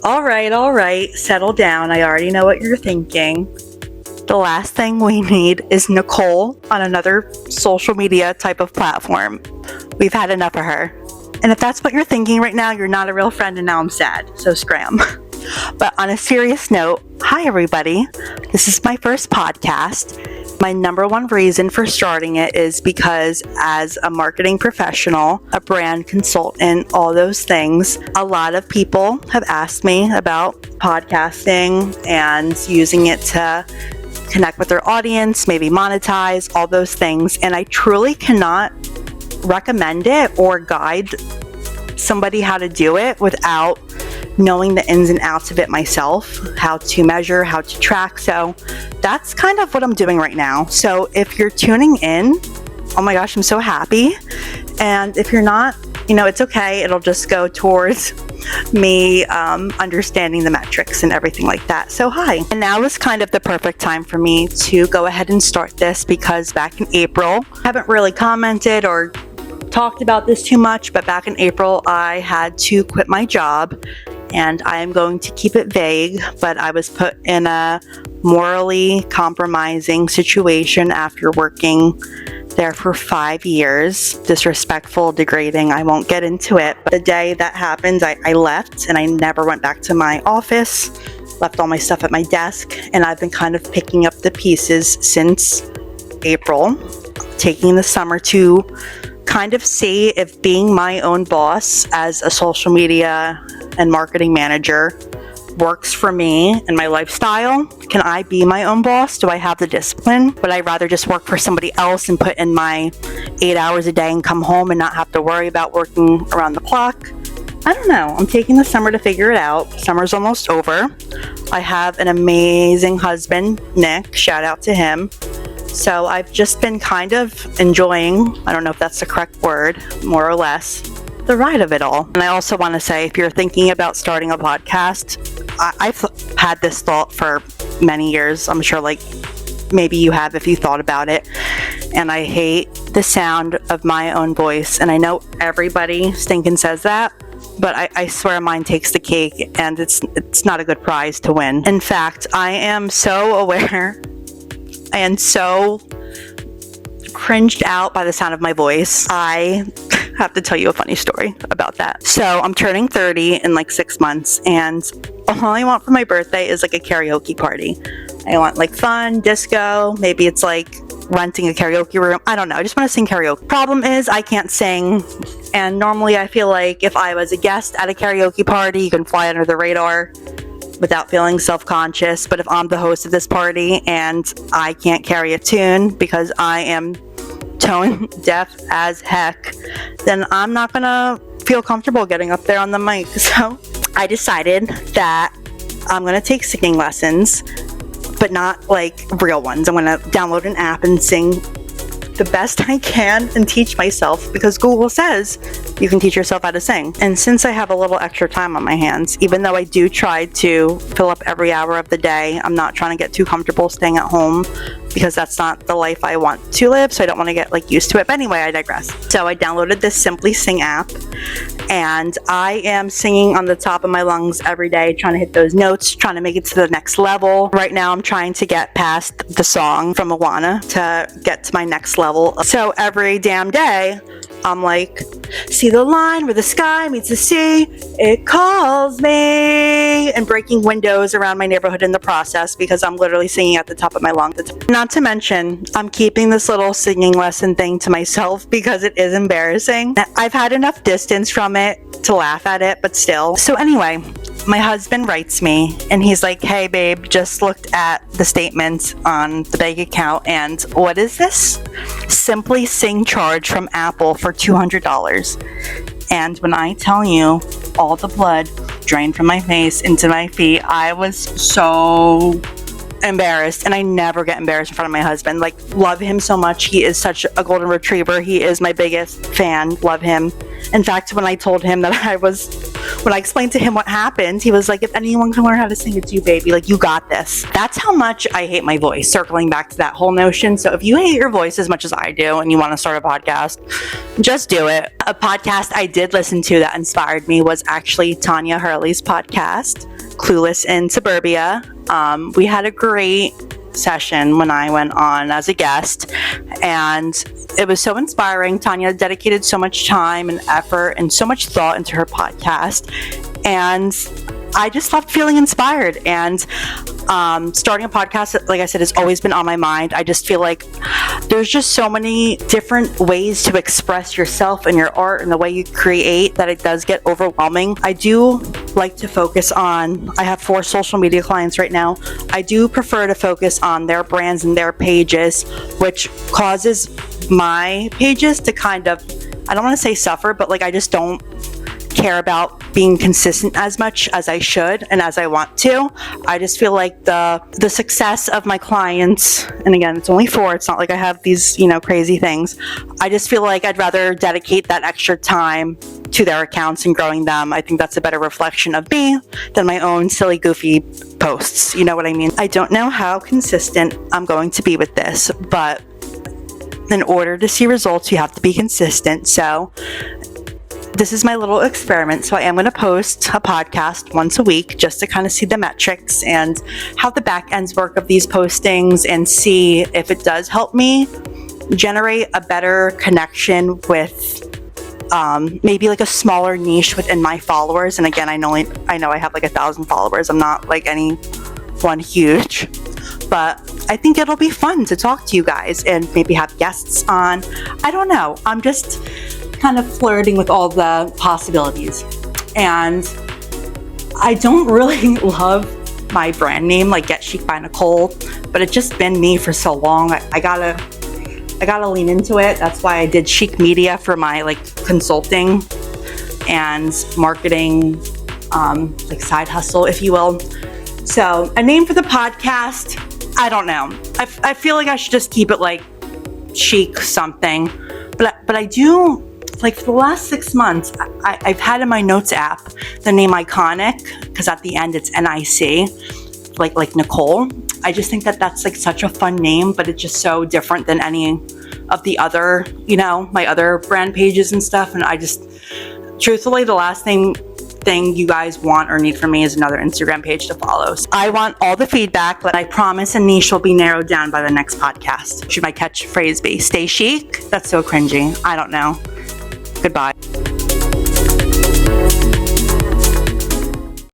All right, settle down. I already know what you're thinking. The last thing we need is Nicole on another social media type of platform. We've had enough of her. And if that's what you're thinking right now, you're not a real friend and now I'm sad, so scram. But on a serious note, hi everybody. This is my first podcast. My number one reason for starting it is because as a marketing professional, a brand consultant, all those things, a lot of people have asked me about podcasting and using it to connect with their audience, maybe monetize, all those things. And I truly cannot recommend it or guide somebody how to do it without knowing the ins and outs of it myself, how to measure, how to track. So that's kind of what I'm doing right now. So if you're tuning in, oh my gosh, I'm so happy. And if you're not, it's okay. It'll just go towards me understanding the metrics and everything like that. So hi. And now is kind of the perfect time for me to go ahead and start this because back in April, I haven't really commented or talked about this too much, but back in April, I had to quit my job. And I am going to keep it vague, but I was put in a morally compromising situation after working there for 5 years. Disrespectful, degrading, I won't get into it. But the day that happened, I left and I never went back to my office, left all my stuff at my desk, and I've been kind of picking up the pieces since April, taking the summer to kind of see if being my own boss as a social media and marketing manager works for me and my lifestyle. Can I be my own boss? Do I have the discipline? Would I rather just work for somebody else and put in my 8 hours a day and come home and not have to worry about working around the clock? I don't know. I'm taking the summer to figure it out. Summer's almost over. I have an amazing husband, Nick. Shout out to him. So I've just been kind of enjoying, I don't know if that's the correct word, more or less, the ride of it all. And I also want to say, if you're thinking about starting a podcast, I've had this thought for many years. I'm sure maybe you have if you thought about it. And I hate the sound of my own voice. And I know everybody stinking says that, but I swear mine takes the cake and it's not a good prize to win. In fact, I am so aware and so cringed out by the sound of my voice. I have to tell you a funny story about that. So I'm turning 30 in 6 months, and all I want for my birthday is a karaoke party. I want fun, disco, maybe it's renting a karaoke room. I don't know. I just want to sing karaoke. Problem is I can't sing. And normally I feel like if I was a guest at a karaoke party, you can fly under the radar without feeling self-conscious. But if I'm the host of this party and I can't carry a tune because I am tone deaf as heck, then I'm not gonna feel comfortable getting up there on the mic. So I decided that I'm gonna take singing lessons, but not real ones. I'm gonna download an app and sing the best I can and teach myself, because Google says you can teach yourself how to sing. And since I have a little extra time on my hands, even though I do try to fill up every hour of the day, I'm not trying to get too comfortable staying at home because that's not the life I want to live, so I don't want to get used to it. But anyway, I digress. So I downloaded this Simply Sing app, and I am singing on the top of my lungs every day, trying to hit those notes, trying to make it to the next level. Right now, I'm trying to get past the song from Moana to get to my next level. So every damn day, I'm see the line where the sky meets the sea, it calls me, and breaking windows around my neighborhood in the process because I'm literally singing at the top of my lungs. Not to mention, I'm keeping this little singing lesson thing to myself because it is embarrassing. I've had enough distance from it to laugh at it, but still. So anyway, my husband writes me and he's like, hey babe, just looked at the statement on the bank account and what is this? Simply Sing charge from Apple for $200. And when I tell you all the blood drained from my face into my feet, I was so embarrassed, and I never get embarrassed in front of my husband. Love him so much. He is such a golden retriever. He is my biggest fan. Love him. In fact, when I told him that I was when I explained to him what happened, he was like, if anyone can learn how to sing, it's you, baby. Like, you got this. That's how much I hate my voice, circling back to that whole notion. So if you hate your voice as much as I do and you want to start a podcast, just do it. A podcast I did listen to that inspired me was actually Tanya Hurley's podcast, Clueless in Suburbia. We had a great session when I went on as a guest, and it was so inspiring. Tanya dedicated so much time and effort and so much thought into her podcast, and I just left feeling inspired. And starting a podcast, like I said, has always been on my mind. I just feel like there's just so many different ways to express yourself and your art and the way you create that it does get overwhelming. I do like to focus on, I have 4 social media clients right now. I do prefer to focus on their brands and their pages, which causes my pages to kind of, I don't want to say suffer, but like I just don't care about being consistent as much as I should and as I want to. I just feel like the success of my clients, and again, it's only 4, it's not like I have these, crazy things. I just feel like I'd rather dedicate that extra time to their accounts and growing them. I think that's a better reflection of me than my own silly, goofy posts. You know what I mean? I don't know how consistent I'm going to be with this, but in order to see results, you have to be consistent. So this is my little experiment. So I am going to post a podcast once a week just to kind of see the metrics and how the back ends work of these postings and see if it does help me generate a better connection with maybe like a smaller niche within my followers. And again, I know I have like 1,000 followers. I'm not like anyone huge, but I think it'll be fun to talk to you guys and maybe have guests on. I don't know. I'm just kind of flirting with all the possibilities. And I don't really love my brand name, like Get Chic by Nicole, but it's just been me for so long. I gotta lean into it. That's why I did Chic Media for my like consulting and marketing, like side hustle, if you will. So a name for the podcast, I don't know. I feel like I should just keep it like Chic something, but I do. Like for the last 6 months, I've had in my notes app the name Iconic, because at the end it's NIC, like Nicole. I just think that that's like such a fun name, but it's just so different than any of the other, my other brand pages and stuff. And I just, truthfully, the last thing you guys want or need from me is another Instagram page to follow. So I want all the feedback, but I promise a niche will be narrowed down by the next podcast. Should my catchphrase be stay chic? That's so cringy. I don't know. Goodbye.